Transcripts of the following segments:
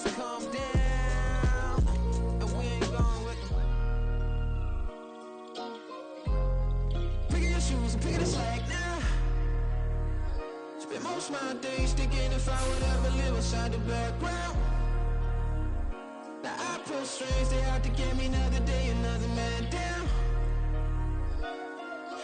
to calm down, and we ain't going with them. Pick your shoes and pick the slack now. Spend most of my days thinking if I would ever live inside the background. Now I pull strings, they out to get me another day, another man down.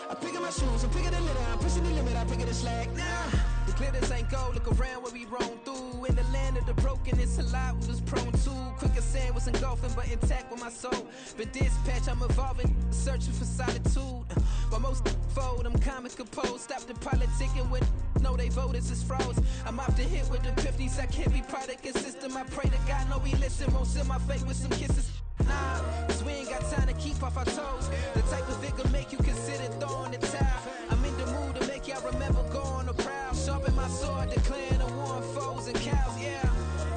I pick up my shoes, I'm picking the litter, I'm pushing the limit, I pick up the slack now. The glitters ain't gold, look around where we roam through. In the land of the broken, it's a lot we was prone to. Quicker sand was engulfing, but intact with my soul. But dispatch, I'm evolving, searching for solitude. While most fold, I'm comic composed. Stop the politicking with no, they voters is froze. I'm often hit with epiphanies, I can't be product and system. I pray to God, no, we listen, won't seal my fate with some kisses. Nah, cause we ain't got time to keep off our toes. The type of vigor make you consider throwing the towel. I'm in the mood to make y'all remember going to proud. Sharpen my sword, declaring the war on foes and cows, yeah.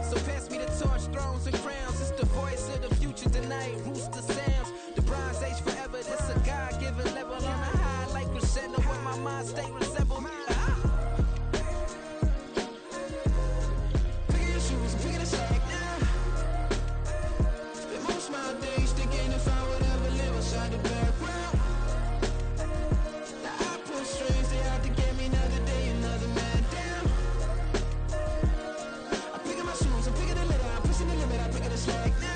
So pass me the torch, thrones and crowns. It's the voice of the future tonight, rooster sounds. The Bronze Age forever, this a God-given level. On a high like crescendo, where my mind state resemble me. Pick your shoes and pick the slack now. Spend most of my days thinking if I would ever live inside the background. Now I pull strings, they out to get me another day, another man down. I pick up my shoes, I'm picking the litter, I'm pushing the limit, I pick up the slack now.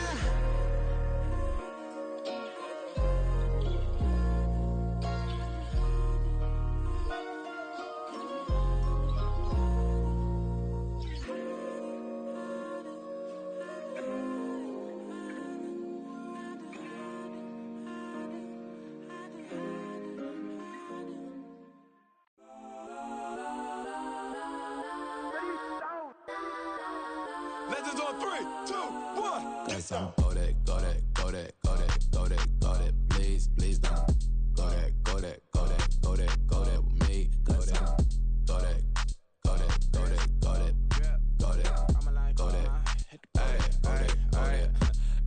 Legends on 3, 2, 1. Guess I'm go that, go that, go that, go that, go that, go that. Please, please don't go that, go that, go that, go that, go that with me. Go that, go that, go that, go that, go that, go that, go that, go that.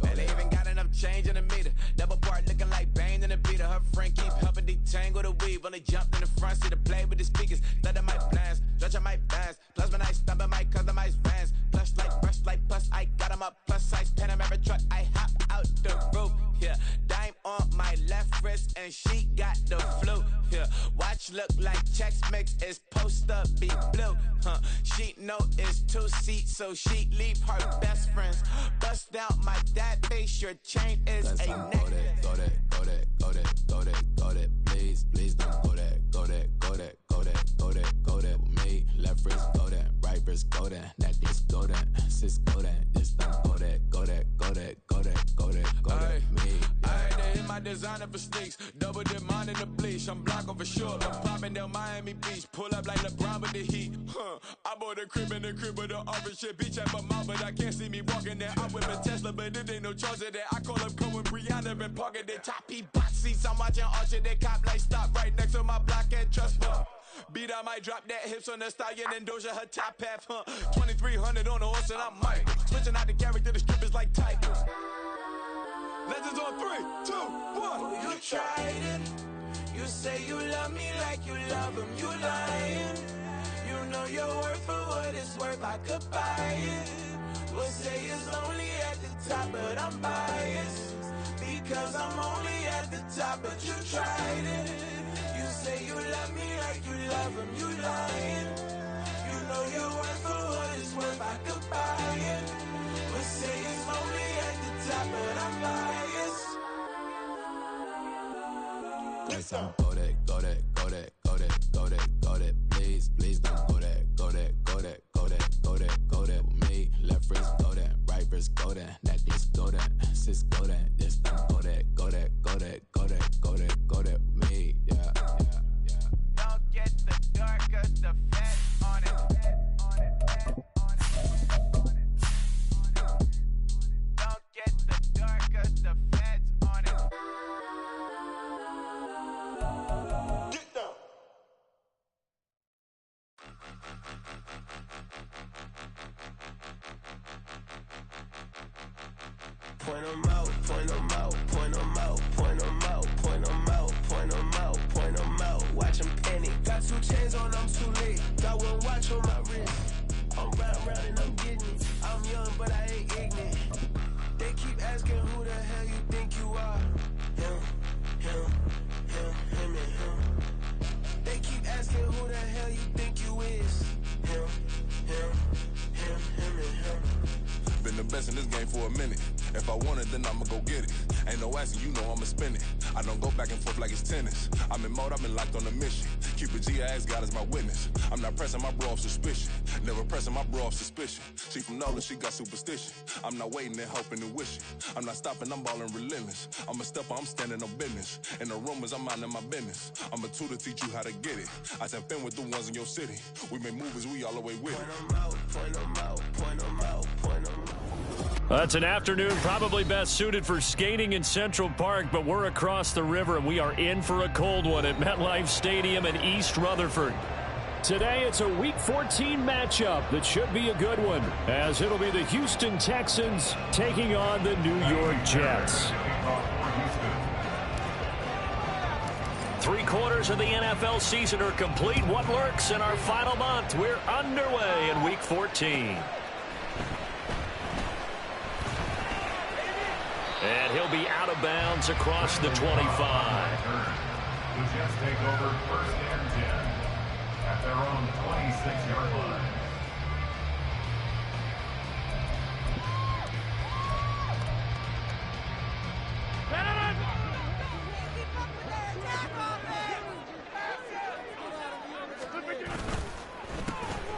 Man, they even got enough change in the meter. Double part looking like Bane in the beater. Her friend keep helping detangle the weave. Only jumped in the front seat to play with the speakers. Thunder my plans, stretch on my bands. Plus when I stumble my customized vans. Plush like brush like plus I got 'em up. Plus size Panamera truck. I hop out the roof. Yeah, dime on my left wrist and she got the flu. Yeah, watch look like checks mix. It's post up be blue. She know it's 2 seats, so she leave her best friends. Bust down my dad face. Your chain is a neck. Go that, go that, go that, go that, go that. Please, please don't go that, go that, go that, go that, go that, go that with me. Left wrist go that, right wrist go that, necklace go that, sis go that, this don't go that, go that, go that, go that, go that, go that, me. I had to hit my designer for sneaks. Double dip mine in the bleach. I'm Blanco for sure. I'm popping down Miami Beach. Pull up like LeBron with the heat. I bought a crib in the crib with the orange shit. Beach at my mouth, but I can't see me walking there. I whip a Tesla, but it ain't no charge of that. I call up Cohen, Brianna, and parking the top box seats. I'm watching Archer, they cop like stop right next to my block and trust me. Beat, I might drop that hips on the stallion and Doja her top half, 2300 on the horse and I'm Mike. Switching out the character, the strip is like Tiger. Legends on 3, 2, 1. Oh, you tried it. You say you love me like you love him. You lying. You know your worth for what it's worth. I could buy it. We'll say it's only at the top, but I'm biased because I'm only at the top. But you tried it. You say you love me like you love him. You lying. You know your worth for what it's worth. I could buy it. We'll say it's only at the top, but I'm biased. Guess I'm go that, go that, go that, go that, go that, go that. Please, please don't go that, go that, go that, go that, go that, go that with me. Left wrist go that, right wrist go that, necklace go that, sis go that, this don't go that, go that, go that, go that, go that, go that with me. Yeah, yeah, yeah. Don't get the dark, cause the fat on it. Don't get the dark, cause the fat's on it. Get down. Point 'em out, point 'em out, point 'em out, point 'em out, point 'em out, point 'em out, point 'em out. Watch 'em panic. Got 2 chains on, I'm too late. Got 1 watch on my wrist. I'm round and I'm getting it. I'm young, but I ain't best in this game for a minute. If I want it, then I'ma go get it. Ain't no asking, you know I'ma spend it. I don't go back and forth like it's tennis. I'm in mode, I've been locked on a mission. Cupid G, I ask God as my witness. I'm not pressing my bro off suspicion. Never pressing my bro off suspicion. She from NOLA, she got superstition. I'm not waiting and hoping and wishing. I'm not stopping, I'm balling relentless. I'm a stepper, I'm standing on business. In the rumors, I'm minding my business. I'm a tutor, teach you how to get it. I said, been with the ones in your city. We make movies, we all the way with it. Point 'em out, point 'em out, point 'em out, point 'em out. Well, it's an afternoon probably best suited for skating in Central Park, but we're across the river and we are in for a cold one at MetLife Stadium in East Rutherford. Today it's a Week 14 matchup that should be a good one, as it'll be the Houston Texans taking on the New York Jets. 3/4 of the NFL season are complete. What lurks in our final month? We're underway in Week 14. And he'll be out of bounds across the 25. The Jets take over first and 10 at their own 26-yard line.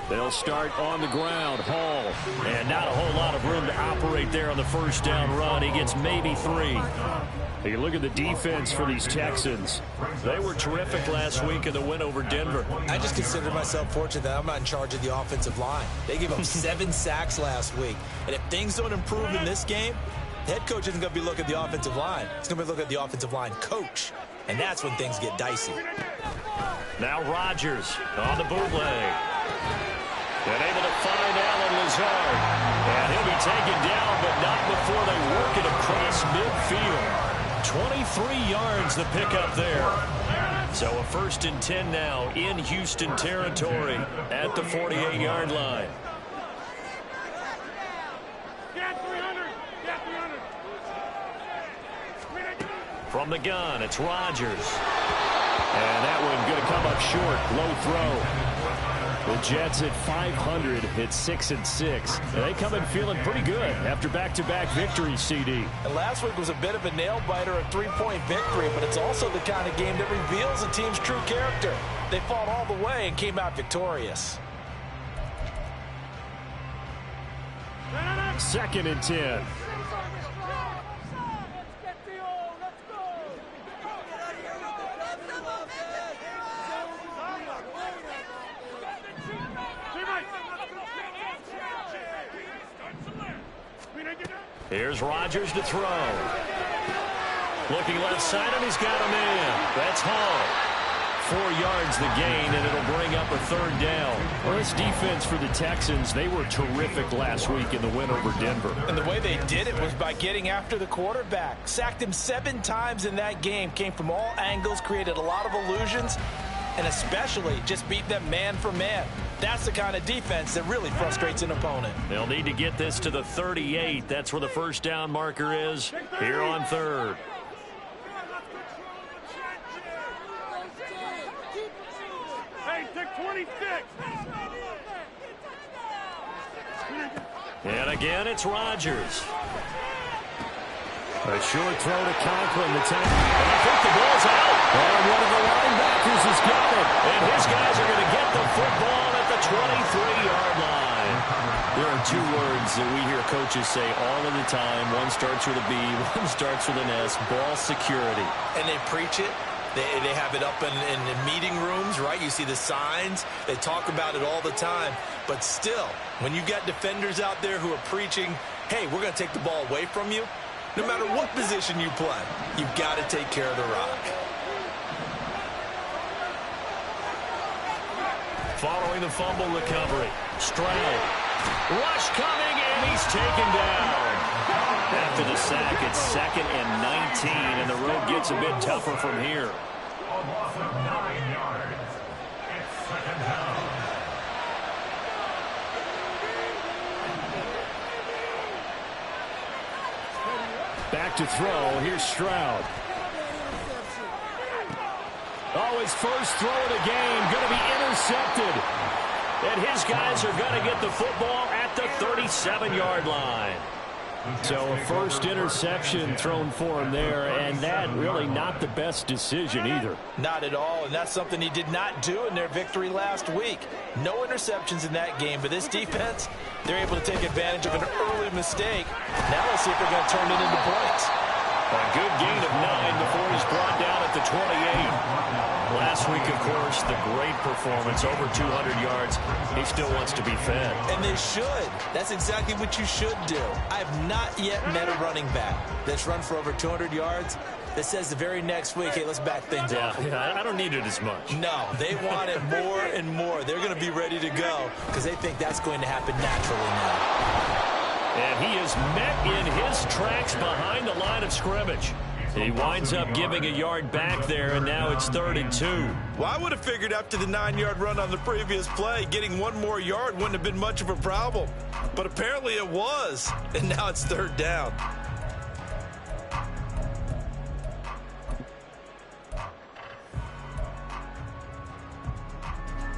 They'll start on the ground. Hall. And not a whole lot of room to operate there on the first down run. He gets maybe 3. You look at the defense for these Texans. They were terrific last week in the win over Denver. I just consider myself fortunate that I'm not in charge of the offensive line. They gave up 7 sacks last week. And if things don't improve in this game, the head coach isn't going to be looking at the offensive line. He's going to be looking at the offensive line coach. And that's when things get dicey. Now Rodgers on the bootleg. And able to find Allen Lazard. And he'll be taken down, but not before they work it across midfield. 23 yards the pickup there. So a 1st and 10 now in Houston territory at the 48-yard line. From the gun, it's Rodgers. And that one going to come up short. Low throw. The Jets at 500 at 6-6. And they come in feeling pretty good after back-to-back victories, CD. And last week was a bit of a nail-biter, a 3-point victory, but it's also the kind of game that reveals a team's true character. They fought all the way and came out victorious. 2nd and 10. Here's Rodgers to throw. Looking left side, and he's got a man. That's Hall. 4 yards the gain, and it'll bring up a 3rd down. Well, this defense for the Texans, they were terrific last week in the win over Denver. And the way they did it was by getting after the quarterback. Sacked him 7 times in that game. Came from all angles, created a lot of illusions, and especially just beat them man for man. That's the kind of defense that really frustrates an opponent. They'll need to get this to the 38. That's where the first down marker is here on 3rd. Hey, take 26. And again, it's Rodgers. A short throw to Conklin. The tackle. And I think the ball's out. And one of the linebackers has got it. And his guys are going to get the football at the 23-yard line. There are 2 words that we hear coaches say all of the time. One starts with a B, one starts with an S. Ball security. And they preach it. They have it up in meeting rooms, right? You see the signs. They talk about it all the time. But still, when you got defenders out there who are preaching, hey, we're going to take the ball away from you, no matter what position you play, you've got to take care of the rock. Following the fumble recovery, Stroud. Rush coming, and he's taken down. After the sack, it's 2nd and 19, and the road gets a bit tougher from here. A loss of 9 yards. It's 2nd down. Back to throw. Here's Stroud. Oh, his first throw of the game going to be intercepted. And his guys are going to get the football at the 37-yard line. So a first interception thrown for him there, and that really not the best decision either. Not at all, and that's something he did not do in their victory last week. No interceptions in that game, but this defense, they're able to take advantage of an early mistake. Now let's see if they're going to turn it into points. A good gain of 9 before he's brought down at the 28. Last week, of course, the great performance, over 200 yards. He still wants to be fed. And they should. That's exactly what you should do. I have not yet met a running back that's run for over 200 yards that says the very next week, hey, let's back things off. Yeah, I don't need it as much. No, they want it more and more. They're going to be ready to go because they think that's going to happen naturally now. And he is met in his tracks behind the line of scrimmage. He winds up giving a yard back there, and now it's 3rd and 2. Well, I would have figured after the 9-yard run on the previous play, getting one more yard wouldn't have been much of a problem. But apparently it was, and now it's 3rd down.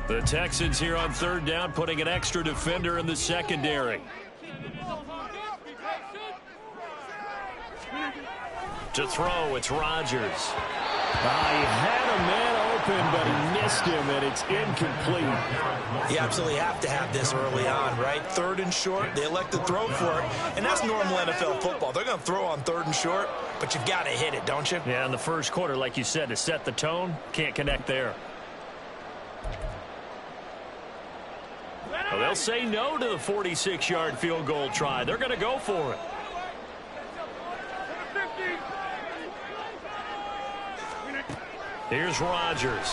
The Texans here on 3rd down, putting an extra defender in the secondary. To throw, it's Rodgers. He had a man open, but he missed him, and it's incomplete. You absolutely have to have this early on, right? 3rd and short, they elect to throw for it, and that's normal NFL football. They're going to throw on 3rd and short, but you've got to hit it, don't you? Yeah, in the first quarter, like you said, to set the tone, can't connect there. Well, they'll say no to the 46-yard field goal try. They're going to go for it. Here's Rodgers.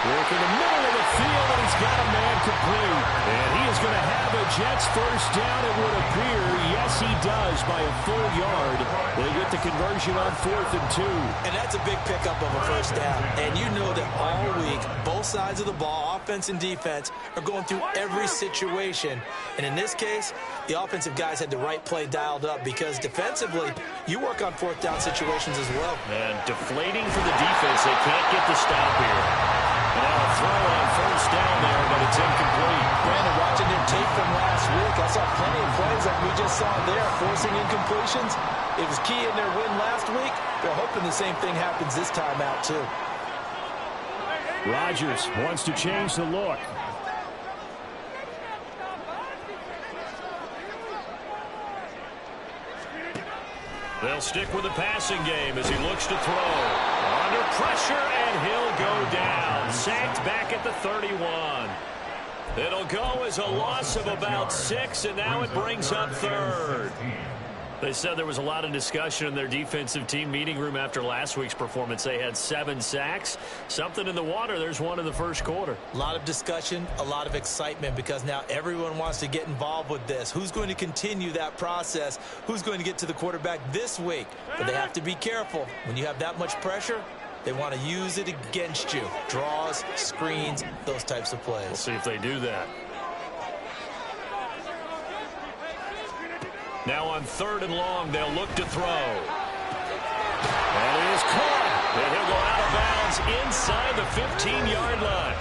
Work in the middle of the field, and he's got a man complete. And he is going to have a Jets first down, it would appear. Yes, he does, by a full yard. They get the conversion on 4th and 2. And that's a big pickup of a first down. And you know that all week, both sides of the ball, offense and defense, are going through every situation. And in this case, the offensive guys had the right play dialed up because defensively, you work on 4th down situations as well. And deflating for the defense. They can't get the stop here. And now a throw on first down there, but it's incomplete. Brandon, watching their tape from last week, I saw plenty of plays like we just saw there, forcing incompletions. It was key in their win last week. They're hoping the same thing happens this time out, too. Rodgers wants to change the look. They'll stick with the passing game as he looks to throw. Under pressure, and he'll go down. Sacked back at the 31. It'll go as a loss of about 6, and now it brings up 3rd. They said there was a lot of discussion in their defensive team meeting room after last week's performance. They had 7 sacks. Something in the water. There's one in the first quarter. A lot of discussion, a lot of excitement because now everyone wants to get involved with this. Who's going to continue that process? Who's going to get to the quarterback this week? But they have to be careful. When you have that much pressure, they want to use it against you. Draws, screens, those types of plays. We'll see if they do that. Now on 3rd and long, they'll look to throw. And he is caught. And he'll go out of bounds inside the 15-yard line.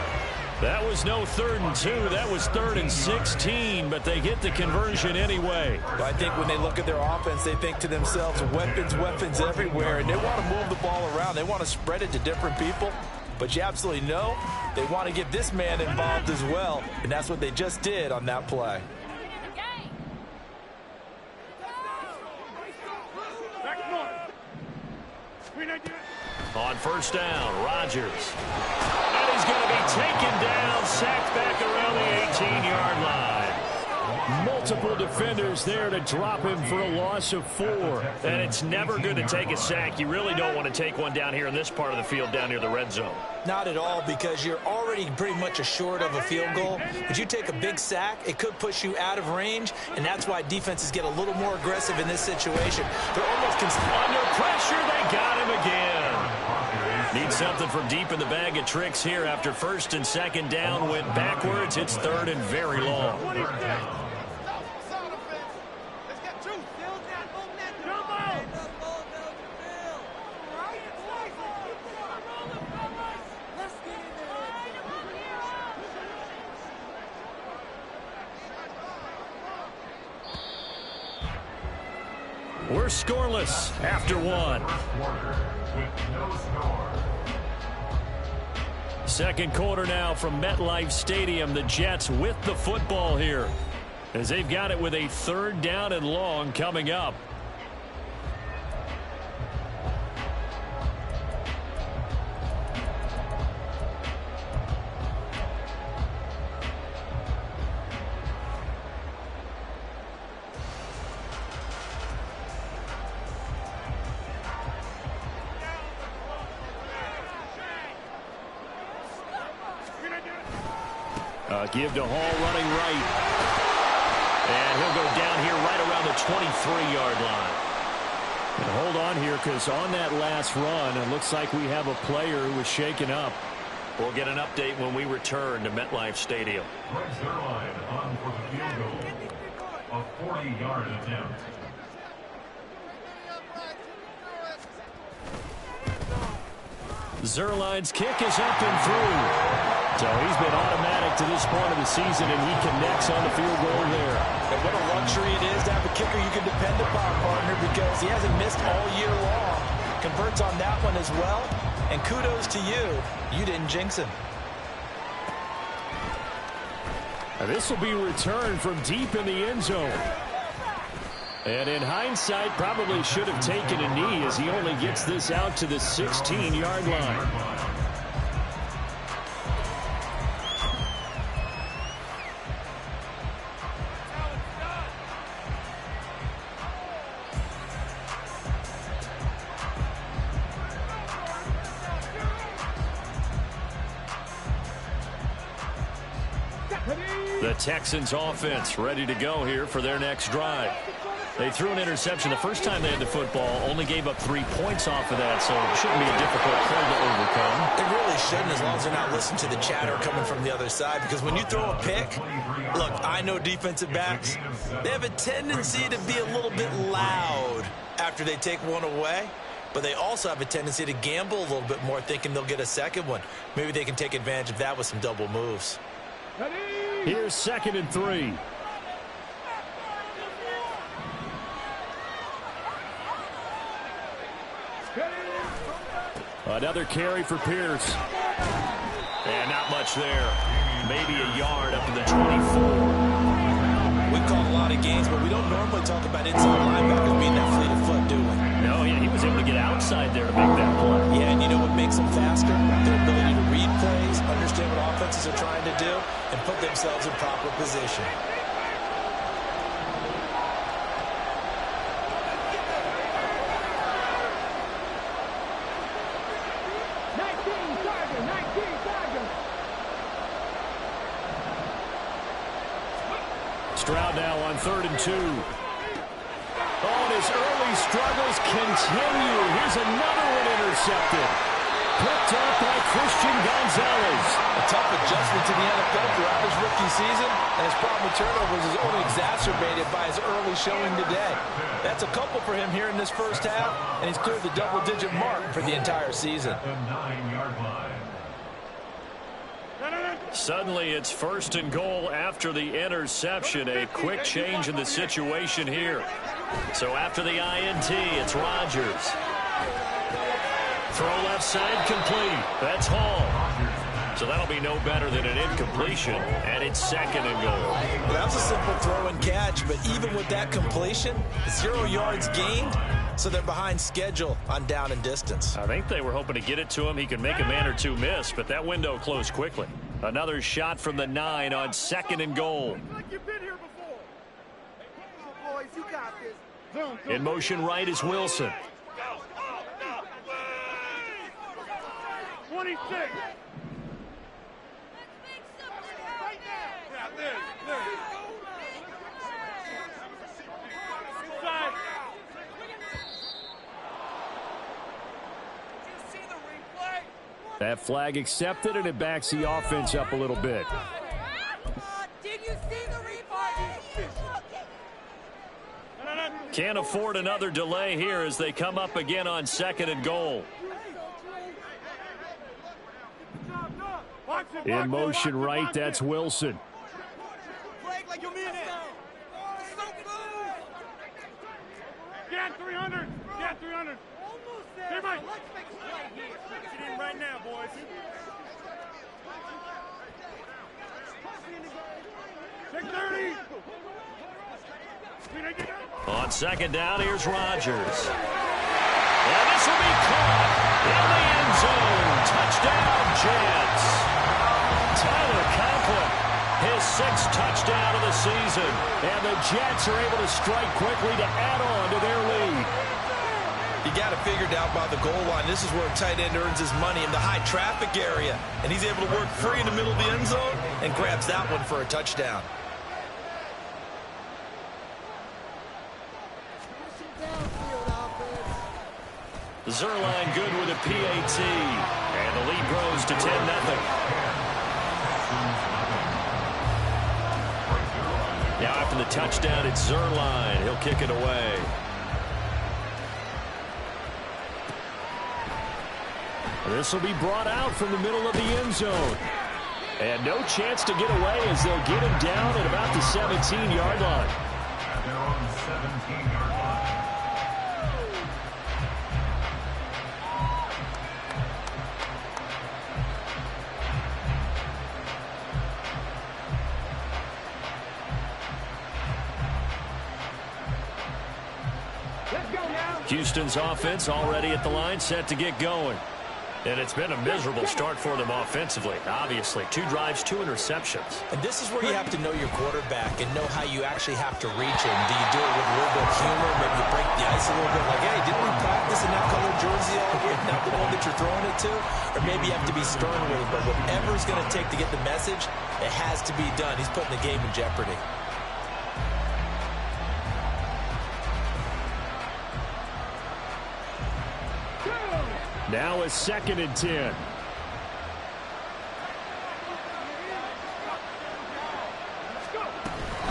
That was no 3rd and 2. That was 3rd and 16, but they get the conversion anyway. I think when they look at their offense, they think to themselves, weapons, weapons everywhere, and they want to move the ball around. They want to spread it to different people. But you absolutely know they want to get this man involved as well, and that's what they just did on that play. On first down, Rodgers. And he's going to be taken down, sacked back around the 18-yard line. Multiple defenders there to drop him for a loss of 4. And it's never good to take a sack. You really don't want to take one down here in this part of the field, down near the red zone. Not at all, because you're already pretty much assured of a field goal. But you take a big sack, it could push you out of range, and that's why defenses get a little more aggressive in this situation. They're almost under pressure. They got him again. Need something from deep in the bag of tricks here after 1st and 2nd down went backwards. It's 3rd and very long. We're scoreless after one. Second quarter now from MetLife Stadium. The Jets with the football here as they've got it with a 3rd down and long coming up. Give to Hall running right. And he'll go down here right around the 23-yard line. And hold on here because on that last run, it looks like we have a player who was shaken up. We'll get an update when we return to MetLife Stadium. Greg Zerline on for the field goal. A 40-yard attempt. Zerline's kick is up and through. So he's been automatic to this point of the season, and he connects on the field goal there. And what a luxury it is to have a kicker you can depend upon, partner, because he hasn't missed all year long. Converts on that one as well. And kudos to you. You didn't jinx him. And this will be returned from deep in the end zone. And in hindsight, probably should have taken a knee as he only gets this out to the 16-yard line. The Texans offense ready to go here for their next drive. They threw an interception the first time they had the football, only gave up 3 points off of that, so it shouldn't be a difficult play to overcome. It really shouldn't, as long as they're not listening to the chatter coming from the other side, because when you throw a pick, look, I know defensive backs, they have a tendency to be a little bit loud after they take one away, but they also have a tendency to gamble a little bit more, thinking they'll get a second one. Maybe they can take advantage of that with some double moves. Here's 2nd and 3. Another carry for Pierce. And not much there. Maybe a yard up to the 24. We've called a lot of games, but we don't normally talk about inside linebackers being that fleet of foot, do we? No, yeah, he was able to get outside there to make that play. Yeah, and you know what makes them faster? Their ability to read plays, understand what offenses are trying to do, and put themselves in proper position. Stroud now on 3rd and 2. Oh, and his early struggles continue. Here's another one intercepted. Picked up by Christian Gonzalez. A tough adjustment to the NFL throughout his rookie season, and his problem with turnovers is only exacerbated by his early showing today. That's a couple for him here in this first half, and he's cleared the double-digit mark for the entire season. The 9-yard line. Suddenly it's 1st and goal after the interception. A quick change in the situation here. So after the INT, it's Rodgers. Throw left side complete. That's Hall. So that'll be no better than an incompletion, and it's 2nd and goal. Well, that was a simple throw and catch, but even with that completion, 0 yards gained, so they're behind schedule on down and distance. I think they were hoping to get it to him. He could make a man or two miss, but that window closed quickly. Another shot from the 9 on 2nd and goal. In motion right is Wilson. 26. That flag accepted, and it backs the offense up a little bit. Did you see the replay? Can't afford another delay here as they come up again on 2nd and goal. In motion right, that's Wilson. Get 300. Get 300. Almost there. Hey, Mike. Let's make a play here. Get in right now, boys. 6:30. On second down, here's Rodgers. And this will be caught in the end zone. Touchdown, Jets. Tyler Conklin, his 6th touchdown of the season. And the Jets are able to strike quickly to add on to their lead. You got it figured out by the goal line. This is where a tight end earns his money, in the high traffic area. And he's able to work free in the middle of the end zone and grabs that one for a touchdown. Zerline good with a PAT. And the lead grows to 10-0. Now after the touchdown, it's Zerline. He'll kick it away. This will be brought out from the middle of the end zone. And no chance to get away as they'll get him down at about the 17-yard line. At their own 17-yard line. Houston's offense already at the line, set to get going. And it's been a miserable start for them offensively. Obviously, 2 drives, 2 interceptions. And this is where you have to know your quarterback and know how you actually have to reach him. Do you do it with a little bit of humor? Maybe you break the ice a little bit. Like, hey, didn't we practice in that colored jersey all year? Not the one that you're throwing it to? Or maybe you have to be stern with it. But whatever it's going to take to get the message, it has to be done. He's putting the game in jeopardy. Now it's 2nd and 10.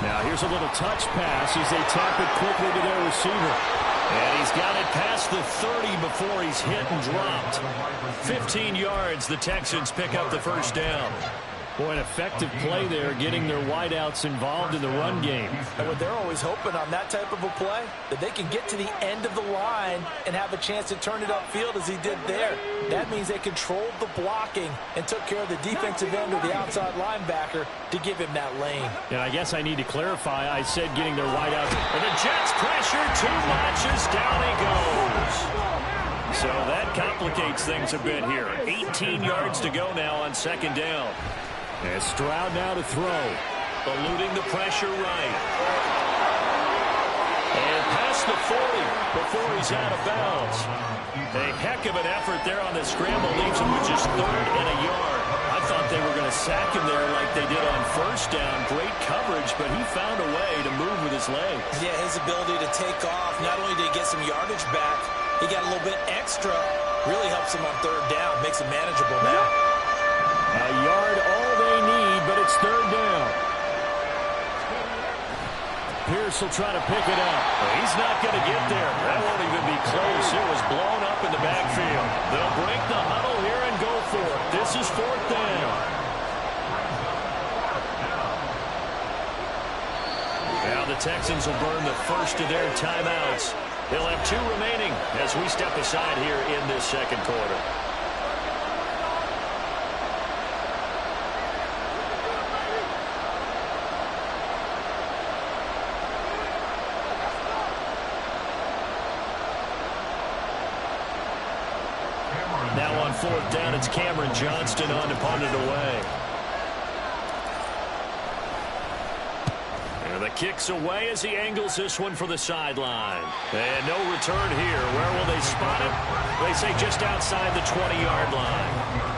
Now here's a little touch pass as they tap it quickly to their receiver. And he's got it past the 30 before he's hit and dropped. 15 yards, the Texans pick up the first down. Boy, an effective play there, getting their wideouts involved in the run game. And what they're always hoping on that type of a play, that they can get to the end of the line and have a chance to turn it upfield as he did there. That means they controlled the blocking and took care of the defensive end or the outside linebacker to give him that lane. And I guess I need to clarify, I said getting their wideouts. And the Jets pressure too much as down he goes. So that complicates things a bit here. 18 yards to go now on 2nd down. And Stroud now to throw. Eluding the pressure right. And past the 40 before he's out of bounds. A heck of an effort there on the scramble. Leaves him with just 3rd and a yard. I thought they were going to sack him there like they did on 1st down. Great coverage, but he found a way to move with his legs. Yeah, his ability to take off. Not only did he get some yardage back, he got a little bit extra. Really helps him on 3rd down. Makes it manageable now. A yard all they need, but it's 3rd down. Pierce will try to pick it up. He's not going to get there. That won't even be close. It was blown up in the backfield. They'll break the huddle here and go for it. This is 4th down. Now the Texans will burn the first of their timeouts. They'll have 2 remaining as we step aside here in this 2nd quarter. Now on 4th down, it's Cameron Johnston on to punt it away. And the kick's away as he angles this one for the sideline. And no return here. Where will they spot it? They say just outside the 20-yard line.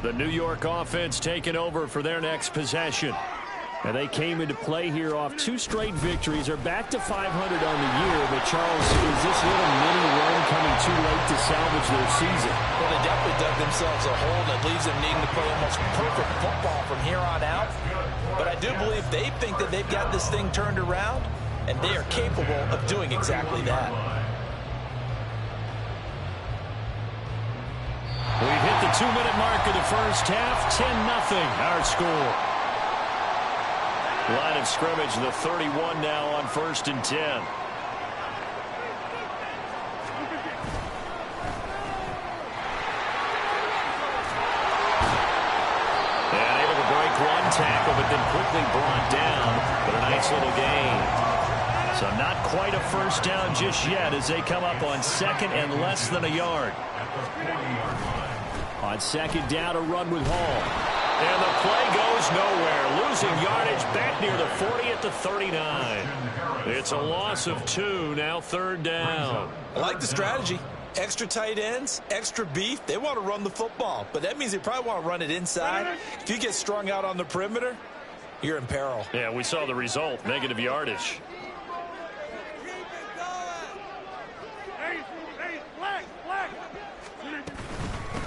The New York offense taking over for their next possession. And they came into play here off 2 straight victories. They're back to 500 on the year. But, Charles, is this little mini run coming too late to salvage their season? Well, they definitely dug themselves a hole that leaves them needing to play almost perfect football from here on out. But I do believe they think that they've got this thing turned around. and they are capable of doing exactly that. We've hit the 2-minute mark of the first half. 10-0 our score. Line of scrimmage, the 31 now on 1st and 10. And able to break one tackle, but then quickly brought down. But a nice little gain. So not quite a first down just yet as they come up on 2nd and less than a yard. On 2nd down, a run with Hall. And the play goes nowhere. Losing yardage back near the 40 at the 39. It's a loss of 2, now 3rd down. I like the strategy. Extra tight ends, extra beef. They want to run the football, but that means they probably want to run it inside. If you get strung out on the perimeter, you're in peril. Yeah, we saw the result, negative yardage.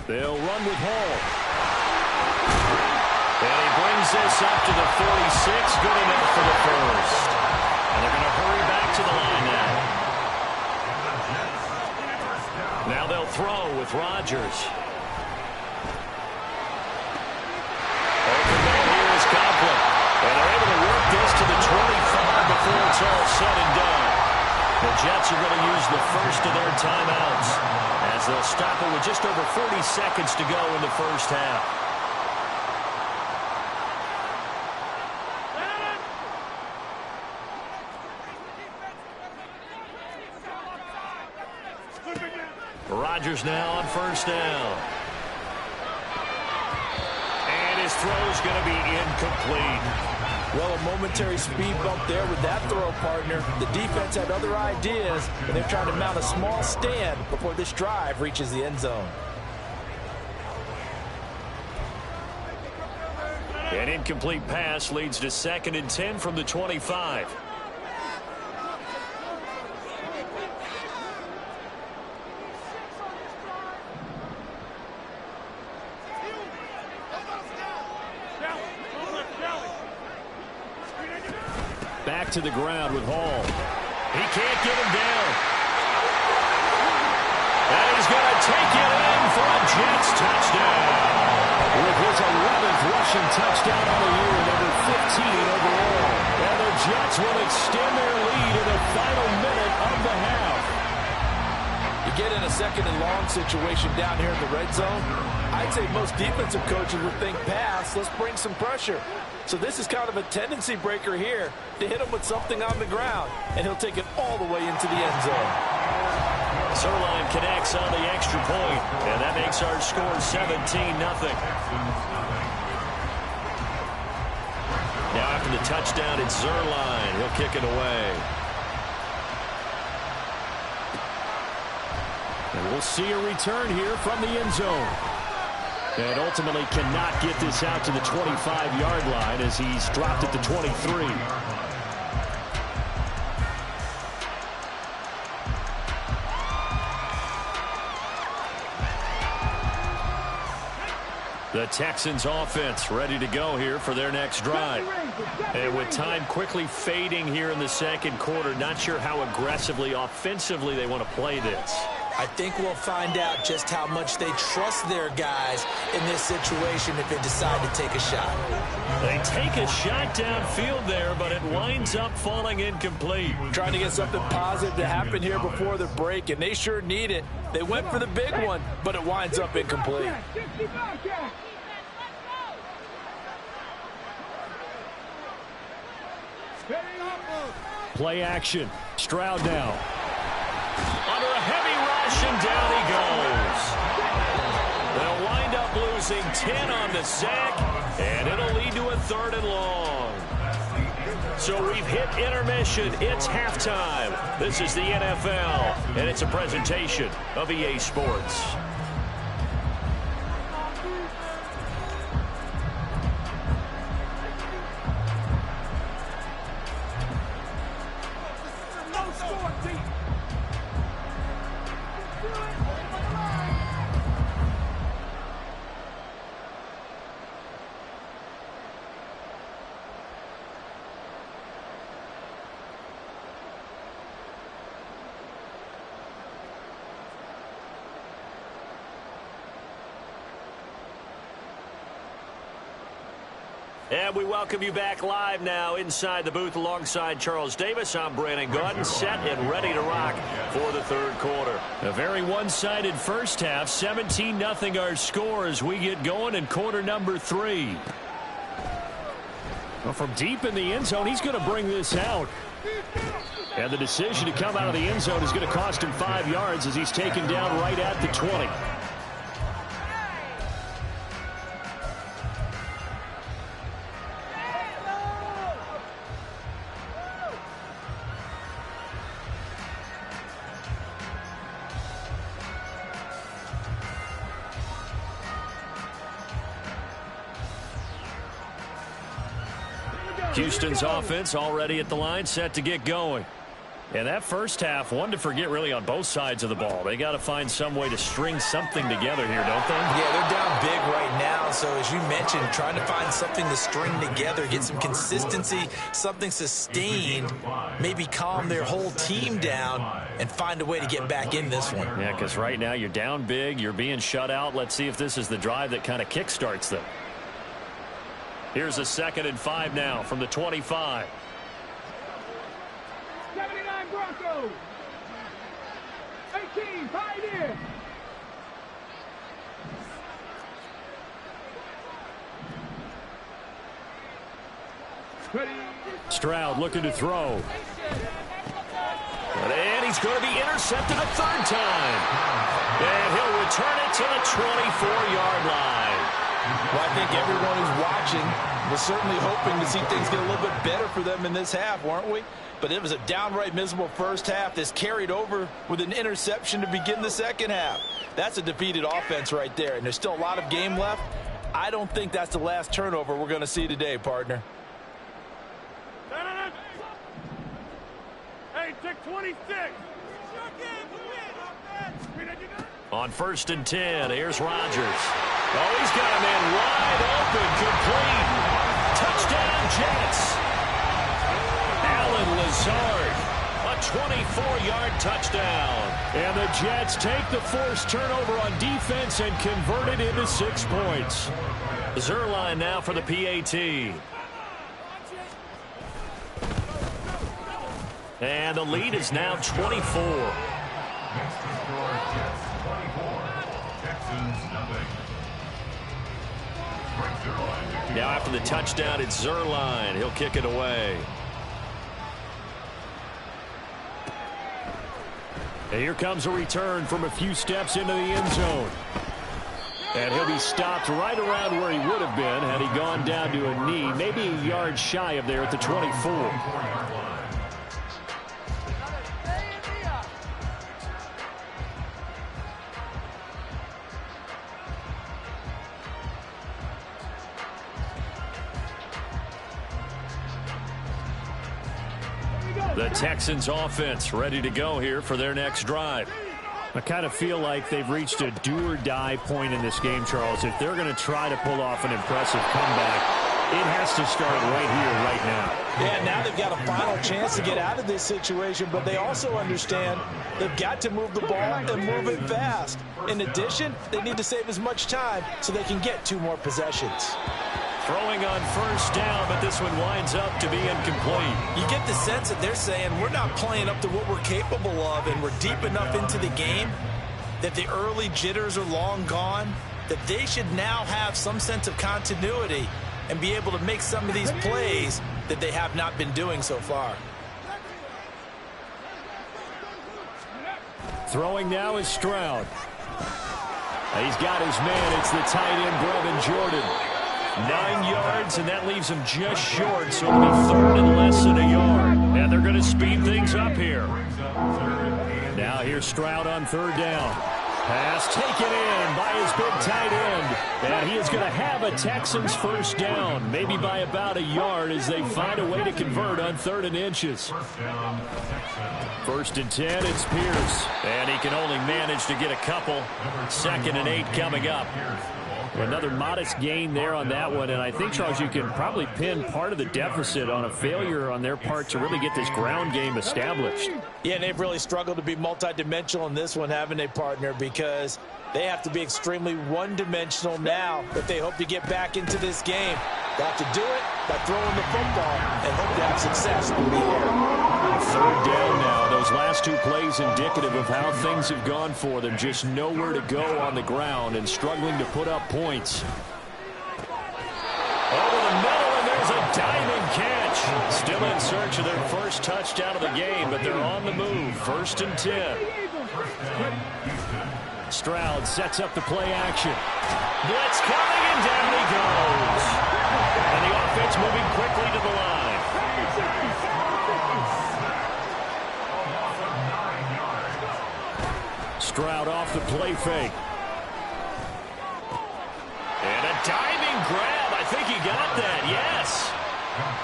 They'll run with Hall. And he brings this up to the 46. Good enough for the first. And they're going to hurry back to the line now. Now they'll throw with Rodgers. Open man here is Conklin. And they're able to work this to the 25 before it's all said and done. The Jets are going to use the first of their timeouts as they'll stop it with just over 40 seconds to go in the first half. Rodgers now on 1st down. And his throw's going to be incomplete. Well, a momentary speed bump there with that throw, partner. The defense had other ideas, and they're trying to mount a small stand before this drive reaches the end zone. An incomplete pass leads to 2nd and 10 from the 25. Back to the ground with Hall. He can't get him down. And he's going to take it in for a Jets touchdown. With his 11th rushing touchdown on the year, number 15 overall. And the Jets will extend their lead in the final minute of the half. You get in a 2nd and long situation down here in the red zone, I'd say most defensive coaches would think pass, let's bring some pressure. So this is kind of a tendency breaker here to hit him with something on the ground, and he'll take it all the way into the end zone. Zerline connects on the extra point, and that makes our score 17-0. Now after the touchdown, it's Zerline. He'll kick it away. And we'll see a return here from the end zone. And ultimately cannot get this out to the 25-yard line as he's dropped at the 23. The Texans offense ready to go here for their next drive. And with time quickly fading here in the 2nd quarter, not sure how aggressively, offensively they want to play this. I think we'll find out just how much they trust their guys in this situation if they decide to take a shot. They take a shot downfield there, but it winds up falling incomplete. Trying to get something positive to happen here before the break, and they sure need it. They went for the big one, but it winds up incomplete. Play action. Stroud now. Under a heavy rush, and down he goes. They'll wind up losing 10 on the sack, and it'll lead to a 3rd and long. So we've hit intermission. It's halftime. This is the NFL, and it's a presentation of EA Sports. And we welcome you back live now inside the booth alongside Charles Davis. I'm Brandon Gaudin, set and ready to rock for the third quarter. A very one-sided first half, 17-0 our score as we get going in quarter number 3. Well, from deep in the end zone, he's going to bring this out. And the decision to come out of the end zone is going to cost him 5 yards as he's taken down right at the 20. Houston's offense already at the line, set to get going. And that first half, one to forget really on both sides of the ball. They got to find some way to string something together here, don't they? Yeah, they're down big right now. So as you mentioned, trying to find something to string together, get some consistency, something sustained, maybe calm their whole team down and find a way to get back in this one. Yeah, because right now you're down big, you're being shut out. Let's see if this is the drive that kind of kickstarts them. Here's a 2nd and 5 now from the 25. 79 Broncos. 18, Pioneer. Stroud looking to throw. And he's going to be intercepted a 3rd time. And he'll return it to the 24-yard line. Well, I think everyone who's watching was certainly hoping to see things get a little bit better for them in this half, weren't we? But it was a downright miserable first half that's carried over with an interception to begin the second half. That's a defeated offense right there, and there's still a lot of game left. I don't think that's the last turnover we're going to see today, partner. Hey, take 26. On 1st and 10, here's Rodgers. Oh, he's got a man wide open, complete. Touchdown, Jets. Allen Lazard, a 24-yard touchdown. And the Jets take the forced turnover on defense and convert it into 6 points. Zerline now for the PAT. And the lead is now 24. Next to score, Jets 24, Texans nothing. Now after the touchdown, it's Zerline. He'll kick it away. And here comes a return from a few steps into the end zone. And he'll be stopped right around where he would have been had he gone down to a knee, maybe a yard shy of there at the 24. The Texans offense ready to go here for their next drive. I kind of feel like they've reached a do-or-die point in this game, Charles. If they're going to try to pull off an impressive comeback, it has to start right here, right now. Yeah, now they've got a final chance to get out of this situation, but they also understand they've got to move the ball and move it fast. In addition, they need to save as much time so they can get 2 more possessions. Throwing on 1st down, but this one winds up to be incomplete. You get the sense that they're saying we're not playing up to what we're capable of, and we're deep enough into the game that the early jitters are long gone, that they should now have some sense of continuity and be able to make some of these plays that they have not been doing so far. Throwing now is Stroud. He's got his man. It's the tight end, Brevin Jordan. 9 yards, and that leaves him just short, so it'll be 3rd and less than a yard. And they're going to speed things up here. Now here's Stroud on 3rd down. Pass taken in by his big tight end. And he is going to have a Texans 1st down, maybe by about a yard as they find a way to convert on 3rd and inches. 1st and 10, it's Pierce. And he can only manage to get a couple. 2nd and 8 coming up. Another modest gain there on that one, and I think, Charles, you can probably pin part of the deficit on a failure on their part to really get this ground game established. Yeah, and they've really struggled to be multidimensional in this one, haven't they, partner, because they have to be extremely one-dimensional now if they hope to get back into this game. Got to do it by throwing the football and hope to have success through the air. Third down now. Those last two plays indicative of how things have gone for them. Just nowhere to go on the ground and struggling to put up points. Over the middle, and there's a diving catch. Still in search of their first touchdown of the game, but they're on the move. 1st and 10. Stroud sets up the play action. Blitz coming, and down he goes. And the offense moving quickly to the line. Stroud off the play fake. And a diving grab. I think he got that, yes.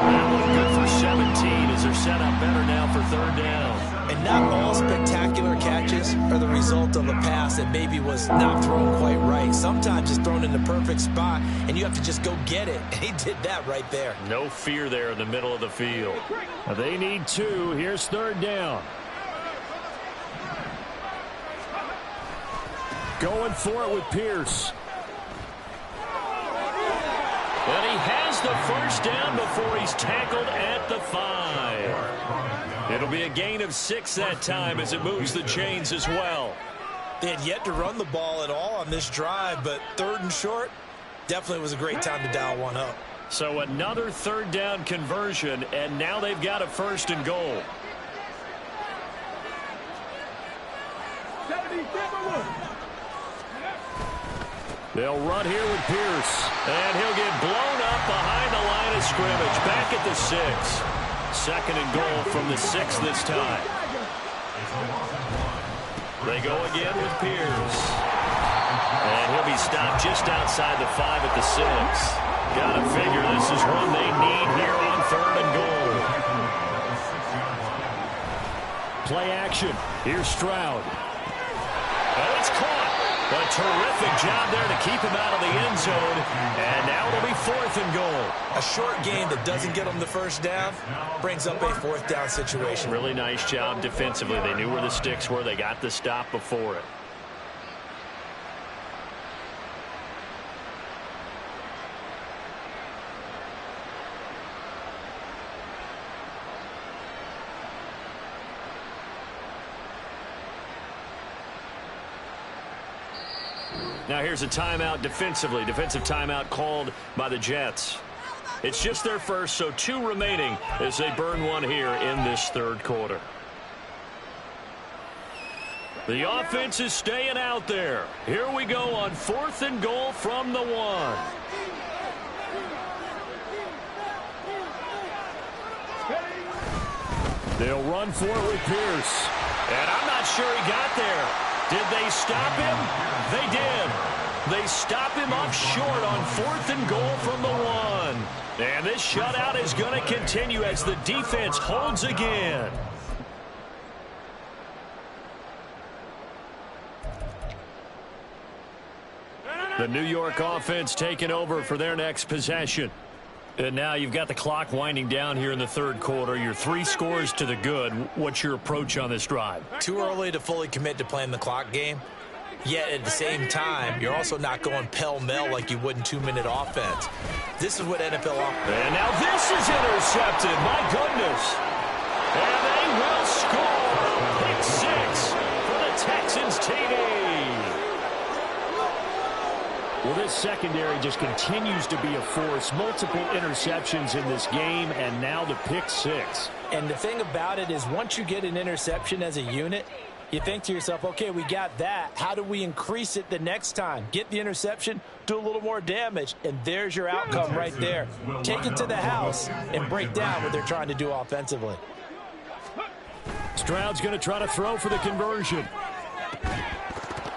That one good for 17 as they're set up better now for 3rd down. And not all spectacular catches are the result of a pass that maybe was not thrown quite right. Sometimes it's thrown in the perfect spot, and you have to just go get it. And he did that right there. No fear there in the middle of the field. They need 2. Here's 3rd down. Going for it with Pierce. And he has the first down before he's tackled at the 5. It'll be a gain of 6 that time as it moves the chains as well. They had yet to run the ball at all on this drive, but 3rd and short definitely was a great time to dial one up. So another 3rd down conversion, and now they've got a 1st and goal. They'll run here with Pierce, and he'll get blown up behind the line of scrimmage. Back at the 6. 2nd and goal from the 6 this time. They go again with Pierce. And he'll be stopped just outside the 5 at the 6. Gotta figure this is one they need here on 3rd and goal. Play action. Here's Stroud. And it's caught. A terrific job there to keep him out of the end zone. And now it'll be 4th and goal. A short game that doesn't get them the first down brings up a 4th down situation. Really nice job defensively. They knew where the sticks were. They got the stop before it. Now here's a timeout defensively. Defensive timeout called by the Jets. It's just their first, so 2 remaining as they burn one here in this 3rd quarter. The offense is staying out there. Here we go on 4th and goal from the 1. They'll run for it with Pierce. And I'm not sure he got there. Did they stop him? They did. They stop him up short on 4th and goal from the 1. And this shutout is going to continue as the defense holds again. The New York offense taking over for their next possession. And now you've got the clock winding down here in the 3rd quarter. Your 3 scores to the good. What's your approach on this drive? Too early to fully commit to playing the clock game. Yet at the same time, you're also not going pell-mell like you would in 2-minute offense. This is what NFL offense. And now this is intercepted. My goodness. And they will score. Pick 6 for the Texans TD. Well, this secondary just continues to be a force. Multiple interceptions in this game, and now the pick 6. And the thing about it is once you get an interception as a unit, you think to yourself, okay, we got that. How do we increase it the next time? Get the interception, do a little more damage, and there's your outcome right there. Take it to the house and break down what they're trying to do offensively. Stroud's going to try to throw for the conversion.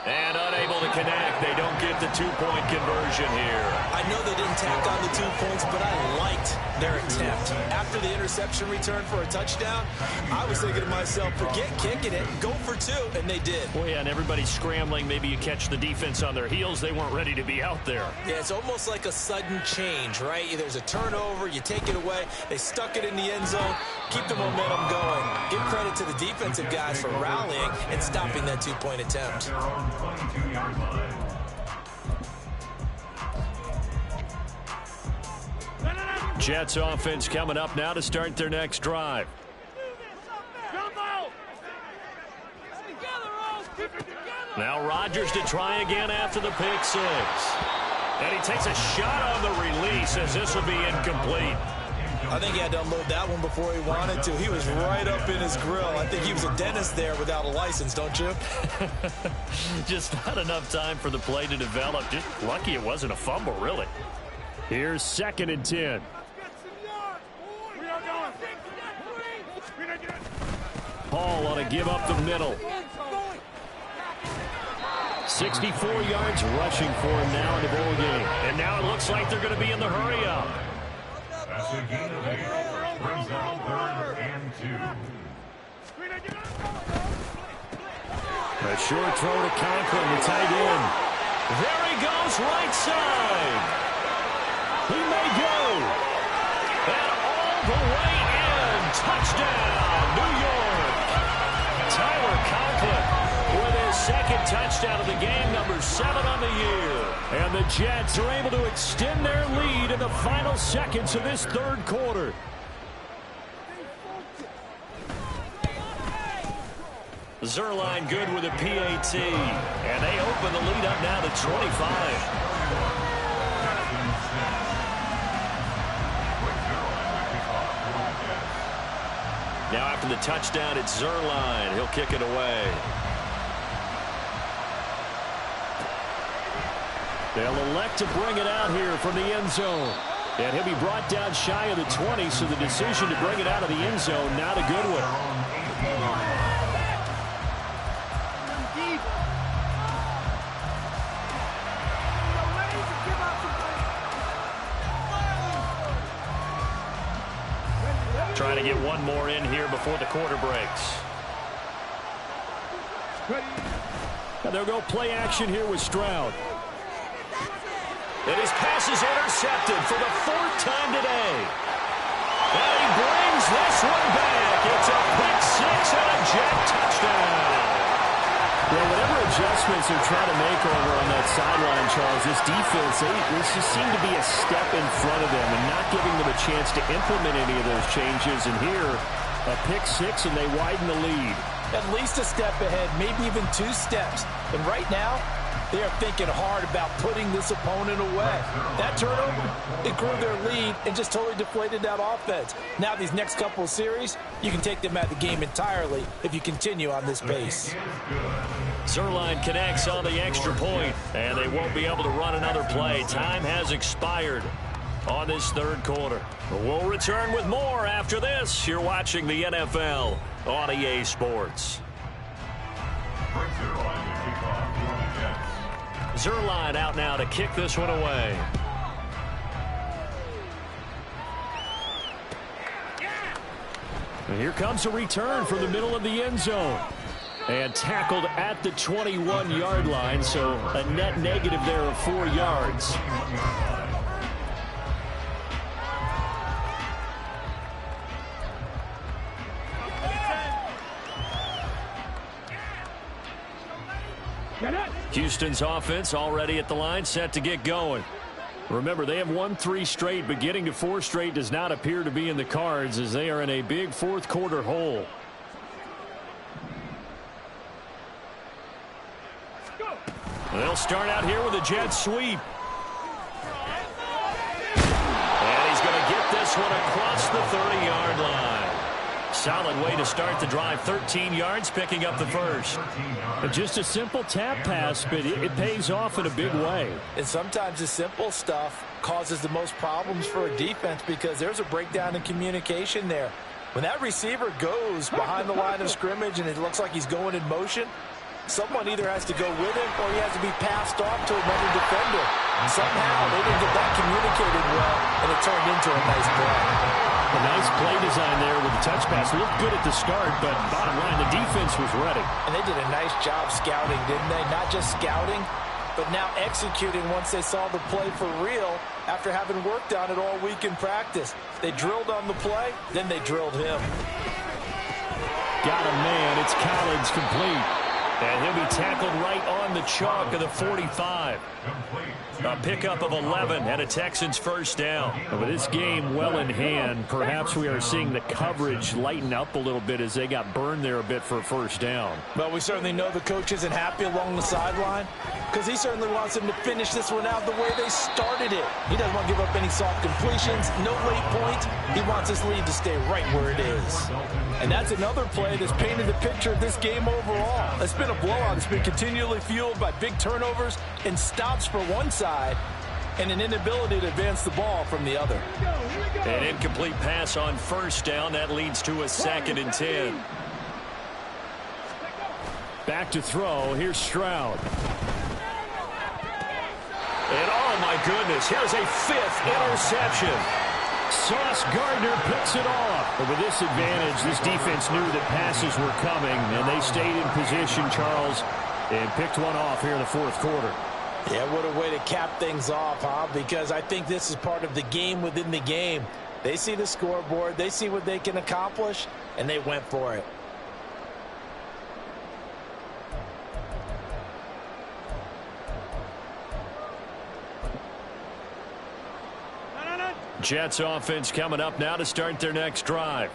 And unable to connect. They don't get the 2-point conversion here. I know they didn't tack on the 2 points, but I liked their attempt. After the interception return for a touchdown, I was thinking to myself, forget kicking it, go for 2, and they did. Well, yeah, and everybody's scrambling. Maybe you catch the defense on their heels. They weren't ready to be out there. Yeah, it's almost like a sudden change, right? There's a turnover, you take it away, they stuck it in the end zone, keep the momentum going. Give credit to the defensive guys for rallying and stopping that 2-point attempt. 22-yard line. Jets offense coming up now to start their next drive. Now Rodgers to try again after the pick six. And he takes a shot on the release as this will be incomplete. I think he had to unload that one before he wanted to. He was right up in his grill. I think he was a dentist there without a license, don't you? Just not enough time for the play to develop. Just lucky it wasn't a fumble, really. Here's 2nd and 10. Paul on a give up the middle. 64 yards rushing for him now in the ball game. And now it looks like they're going to be in the hurry-up. That's a gain of 8. Brings down 3rd and 2. A short throw to Conklin, the tight end. There he goes, right side. He may go. And all the way in. Touchdown, New York. Tyler Conklin with his 2nd touchdown of the game, number 7 on the year. And the Jets are able to extend their lead in the final seconds of this 3rd quarter. Zerline good with a PAT. And they open the lead up now to 25. Now after the touchdown, it's Zerline. He'll kick it away. They'll elect to bring it out here from the end zone. And he'll be brought down shy of the 20, so the decision to bring it out of the end zone, not a good one. Trying to get one more in here before the quarter breaks. And they'll go play action here with Stroud. And his pass is intercepted for the 4th time today. And he brings this one back. It's a pick six and a Jet touchdown. Well, whatever adjustments they're trying to make over on that sideline, Charles, this defense, they just seem to be a step in front of them and not giving them a chance to implement any of those changes. And here, a pick six, and they widen the lead. At least a step ahead, maybe even 2 steps. And right now, they are thinking hard about putting this opponent away. That turnover, it grew their lead and just totally deflated that offense. Now these next couple of series, you can take them out of the game entirely if you continue on this pace. Zerline connects on the extra point, and they won't be able to run another play. Time has expired on this 3rd quarter. We'll return with more after this. You're watching the NFL on EA Sports. Zerline out now to kick this one away. And here comes a return from the middle of the end zone. And tackled at the 21-yard line, so a net negative there of 4 yards. Houston's offense already at the line, set to get going. Remember, they have won 3 straight, but getting to 4 straight does not appear to be in the cards as they are in a big 4th quarter hole. They'll start out here with a jet sweep. And he's going to get this one across the 30-yard line. Solid way to start the drive. 13 yards, picking up the first. Just a simple tap pass, but it pays off in a big way. And sometimes the simple stuff causes the most problems for a defense because there's a breakdown in communication there. When that receiver goes behind the line of scrimmage and it looks like he's going in motion, someone either has to go with him or he has to be passed off to another defender. And somehow they didn't get that communicated well, and it turned into a nice play. A nice play design there with the touch pass. Looked good at the start, but bottom line, the defense was ready. And they did a nice job scouting, didn't they? Not just scouting, but now executing once they saw the play for real after having worked on it all week in practice. They drilled on the play, then they drilled him. Got a man. It's Collins complete. And he'll be tackled right on the chalk of the 45. A pickup of 11 and a Texans first down. And with this game well in hand, perhaps we are seeing the coverage lighten up a little bit as they got burned there a bit for a first down. Well, we certainly know the coach isn't happy along the sideline because he certainly wants them to finish this one out the way they started it. He doesn't want to give up any soft completions, no late points. He wants his lead to stay right where it is. And that's another play that's painted the picture of this game overall. It's been a blowout. It's been continually fueled by big turnovers and stops for one side and an inability to advance the ball from the other. An incomplete pass on first down. That leads to a 2nd and 10. Back to throw. Here's Stroud. And oh my goodness, here's a 5th interception. Sauce Gardner picks it off. But with this advantage, this defense knew that passes were coming, and they stayed in position, Charles, and picked one off here in the 4th quarter. Yeah, what a way to cap things off, huh? Because I think this is part of the game within the game. They see the scoreboard, they see what they can accomplish, and they went for it. Jets offense coming up now to start their next drive.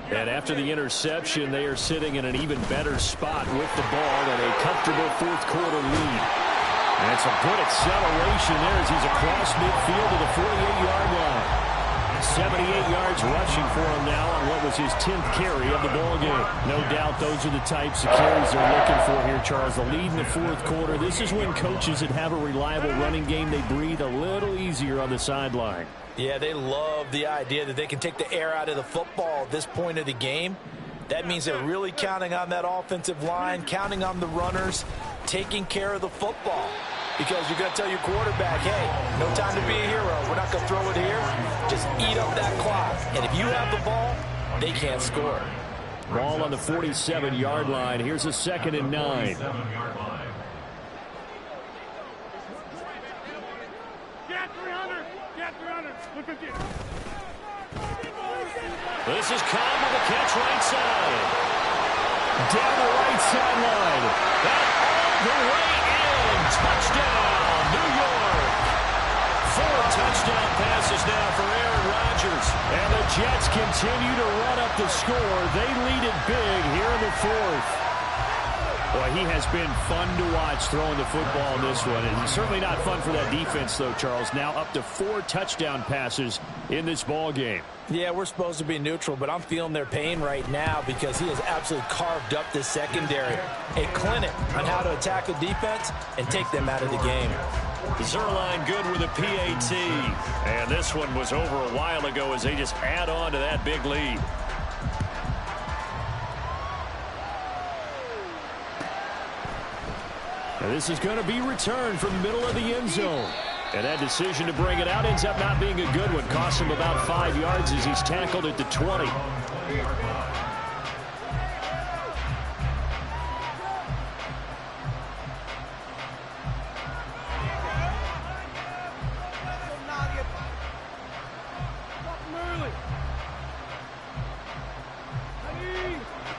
And after the interception, they are sitting in an even better spot with the ball and a comfortable 4th quarter lead. And some good acceleration there as he's across midfield to the 48-yard line. 78 yards rushing for him now on what was his 10th carry of the ball game. No doubt those are the types of carries they're looking for here, Charles. The lead in the 4th quarter. This is when coaches that have a reliable running game, they breathe a little easier on the sideline. Yeah, they love the idea that they can take the air out of the football at this point of the game. That means they're really counting on that offensive line, counting on the runners, taking care of the football. Because you're going to tell your quarterback, hey, no time to be a hero. We're not going to throw it here. Just eat up that clock. And if you have the ball, they can't score. Ball on the 47-yard line. Here's a 2nd and 9. Get 300. Get 300. Look at this. This is Cobb with a catch right side. Down the right sideline. And all the way in. Touchdown, New York. 4 touchdown passes now for Aaron Rodgers. And the Jets continue to run up the score. They lead it big here in the 4th. Boy, he has been fun to watch throwing the football in this one. And certainly not fun for that defense, though, Charles. Now up to 4 touchdown passes in this ball game. Yeah, we're supposed to be neutral, but I'm feeling their pain right now because he has absolutely carved up this secondary. A clinic on how to attack a defense and take them out of the game. Zerline good with a PAT. And this one was over a while ago as they just add on to that big lead. And this is going to be returned from the middle of the end zone. And that decision to bring it out ends up not being a good one. Costs him about 5 yards as he's tackled at the 20.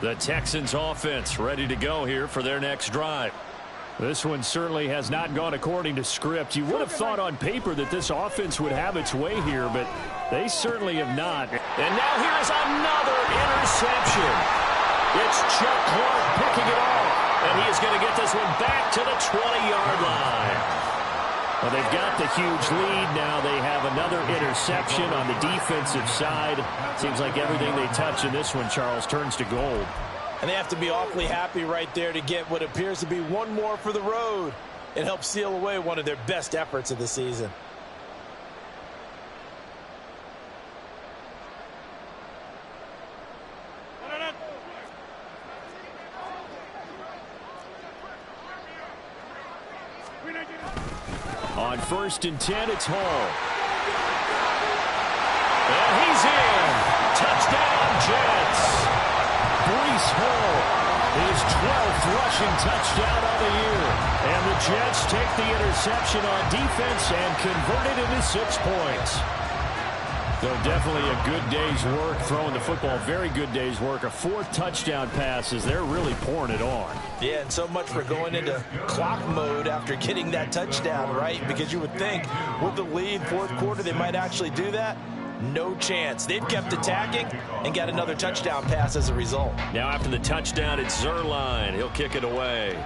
The Texans offense ready to go here for their next drive. This one certainly has not gone according to script. You would have thought on paper that this offense would have its way here, but they certainly have not. And now here is another interception. It's Chuck Clark picking it off, and he is going to get this one back to the 20-yard line. Well, they've got the huge lead. Now they have another interception on the defensive side. Seems like everything they touch in this one, Charles, turns to gold. And they have to be awfully happy right there to get what appears to be one more for the road and help seal away one of their best efforts of the season. On 1st and 10, it's Hall. And he's in. Touchdown, Jets. Breece Hall, his 12th rushing touchdown of the year. And the Jets take the interception on defense and convert it into 6 points. So definitely a good day's work throwing the football. Very good day's work. A 4th touchdown passes. They're really pouring it on. Yeah, and so much for going into clock mode after getting that touchdown, right? Because you would think with the lead, 4th quarter, they might actually do that. No chance. They've kept attacking and got another touchdown pass as a result. Now after the touchdown, it's Zerline. He'll kick it away.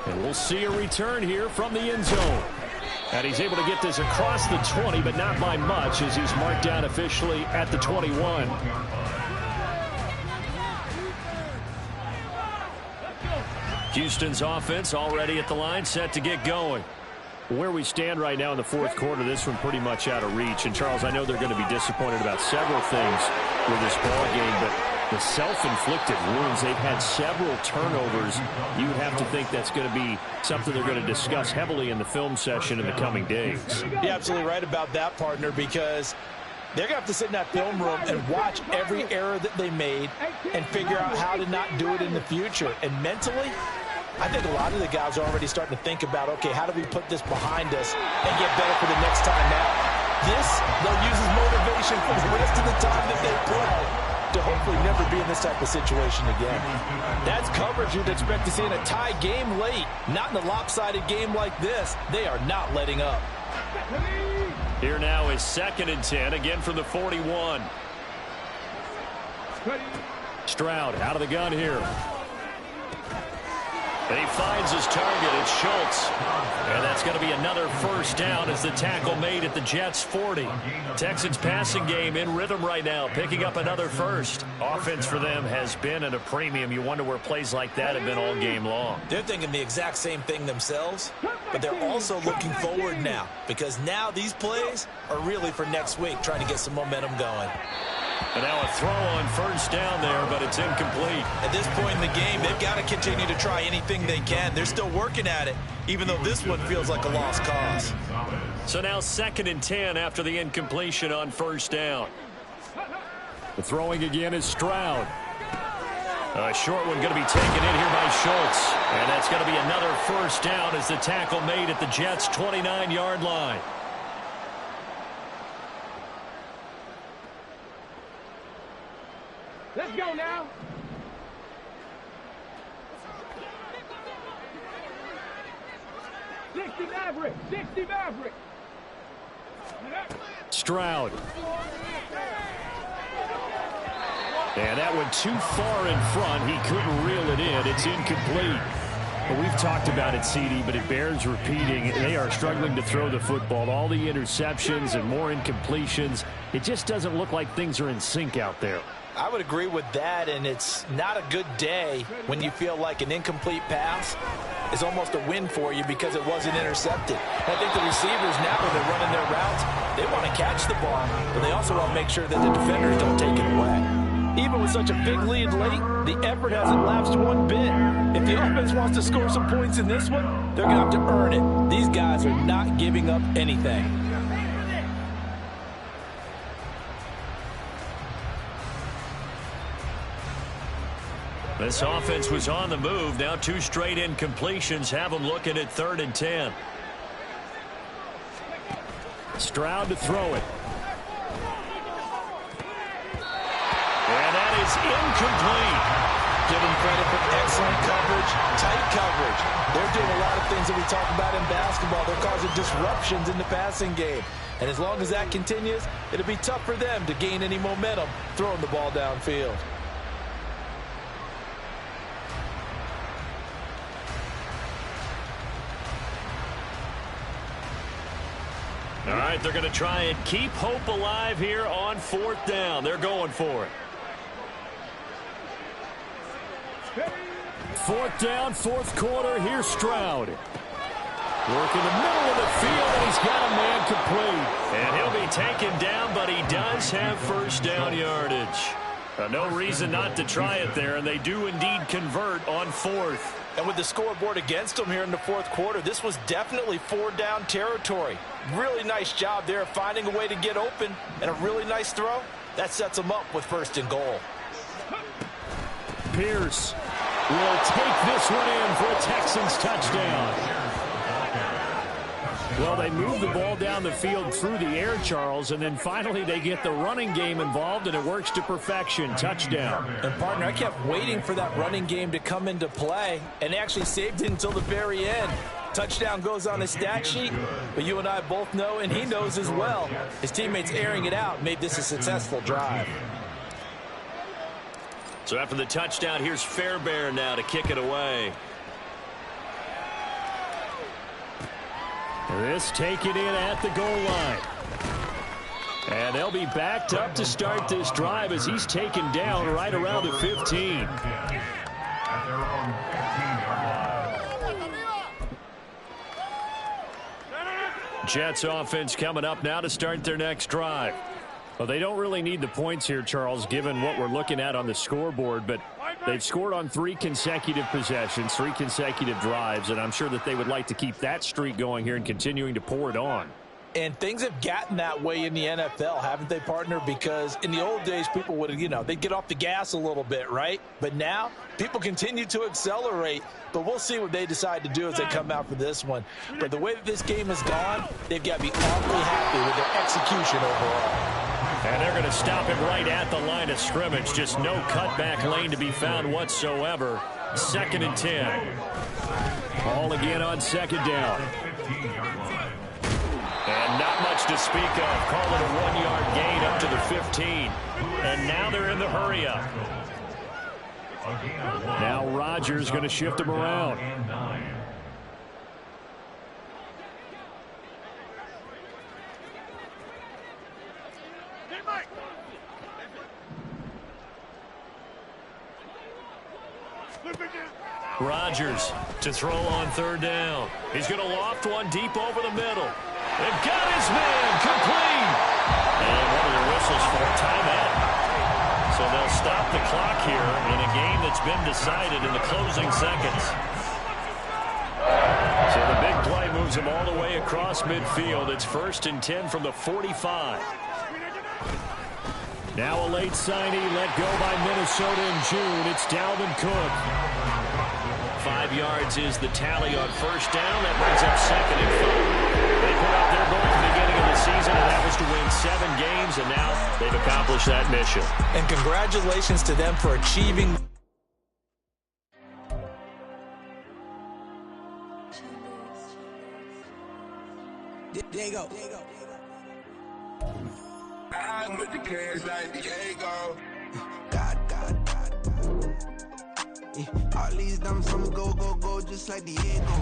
And we'll see a return here from the end zone. And he's able to get this across the 20, but not by much as he's marked down officially at the 21. Houston's offense already at the line, set to get going. Where we stand right now in the 4th quarter, this one pretty much out of reach. And, Charles, I know they're going to be disappointed about several things with this ball game, but the self-inflicted wounds, they've had several turnovers. You would have to think that's going to be something they're going to discuss heavily in the film session in the coming days. You're absolutely right about that, partner, because they're going to have to sit in that film room and watch every error that they made and figure out how to not do it in the future. And mentally, I think a lot of the guys are already starting to think about, okay, how do we put this behind us and get better for the next time out? This, they'll use as motivation for the rest of the time that they play to hopefully never be in this type of situation again. That's coverage you'd expect to see in a tie game late. Not in a lopsided game like this. They are not letting up. Here now is 2nd and 10, again from the 41. Stroud out of the gun here. And he finds his target. It's Schultz. And that's going to be another 1st down as the tackle made at the Jets' 40. Texans passing game in rhythm right now, picking up another 1st. Offense for them has been at a premium. You wonder where plays like that have been all game long. They're thinking the exact same thing themselves, but they're also looking forward now because now these plays are really for next week, trying to get some momentum going. And now a throw on 1st down there, but it's incomplete. At this point in the game, they've got to continue to try anything they can. They're still working at it, even though this one feels like a lost cause. So now 2nd and 10 after the incompletion on 1st down. The throwing again is Stroud. A short one going to be taken in here by Schultz. And that's going to be another 1st down as the tackle made at the Jets' 29-yard line. Let's go now. Maverick. 60 Maverick. Stroud. And that went too far in front. He couldn't reel it in. It's incomplete. But we've talked about it, CD, but it bears repeating. They are struggling to throw the football. All the interceptions and more incompletions. It just doesn't look like things are in sync out there. I would agree with that, and it's not a good day when you feel like an incomplete pass is almost a win for you because it wasn't intercepted. I think the receivers now, when they're running their routes, they want to catch the ball, but they also want to make sure that the defenders don't take it away. Even with such a big lead late, the effort hasn't lapsed one bit. If the offense wants to score some points in this one, they're going to have to earn it. These guys are not giving up anything. This offense was on the move. Now 2 straight incompletions have them looking at 3rd and 10. Stroud to throw it. And that is incomplete. Give them credit for excellent coverage, tight coverage. They're doing a lot of things that we talk about in basketball. They're causing disruptions in the passing game. And as long as that continues, it'll be tough for them to gain any momentum throwing the ball downfield. All right, they're going to try and keep hope alive here on 4th down. They're going for it. 4th down, 4th quarter. Here's Stroud. Work in the middle of the field, and he's got a man complete. And he'll be taken down, but he does have 1st down yardage. No reason not to try it there, and they do indeed convert on 4th. And with the scoreboard against them here in the 4th quarter, this was definitely 4-down territory. Really nice job there of finding a way to get open, and a really nice throw. That sets them up with 1st and goal. Pierce will take this one in for a Texans touchdown. Well, they move the ball down the field through the air, Charles, and then finally they get the running game involved, and it works to perfection. Touchdown. And, partner, I kept waiting for that running game to come into play, and they actually saved it until the very end. Touchdown goes on his stat sheet, but you and I both know, and he knows as well, his teammates airing it out made this a successful drive. So after the touchdown, here's Fairbairn now to kick it away. This taken in at the goal line. And they'll be backed up to start this drive as he's taken down right around the 15. Jets offense coming up now to start their next drive. Well, they don't really need the points here, Charles, given what we're looking at on the scoreboard, but they've scored on 3 consecutive possessions, 3 consecutive drives, and I'm sure that they would like to keep that streak going here and continuing to pour it on. And things have gotten that way in the NFL, haven't they, partner? Because in the old days, people would, they'd get off the gas a little bit, right? But now, people continue to accelerate. But we'll see what they decide to do as they come out for this one. But the way that this game has gone, they've got to be awfully happy with their execution overall. And they're going to stop him right at the line of scrimmage. Just no cutback lane to be found whatsoever. 2nd and 10. Ball again on 2nd down. And not much to speak of. Call it a 1-yard gain up to the 15. And now they're in the hurry up. Now Rodgers going to shift them around. Rodgers to throw on 3rd down. He's going to loft one deep over the middle. They've got his man complete. And one of the whistles for a timeout. So they'll stop the clock here in a game that's been decided in the closing seconds. So the big play moves him all the way across midfield. It's 1st and 10 from the 45. Now a late signee let go by Minnesota in June. It's Dalvin Cook. 5 yards is the tally on 1st down. That brings up 2nd and 5. They put out their goal at the beginning of the season, and that was to win 7 games, and now they've accomplished that mission. And congratulations to them for achieving. There you go. I'm with the cash like Diego. God. Yeah, all these dumps, I'ma go, just like Diego.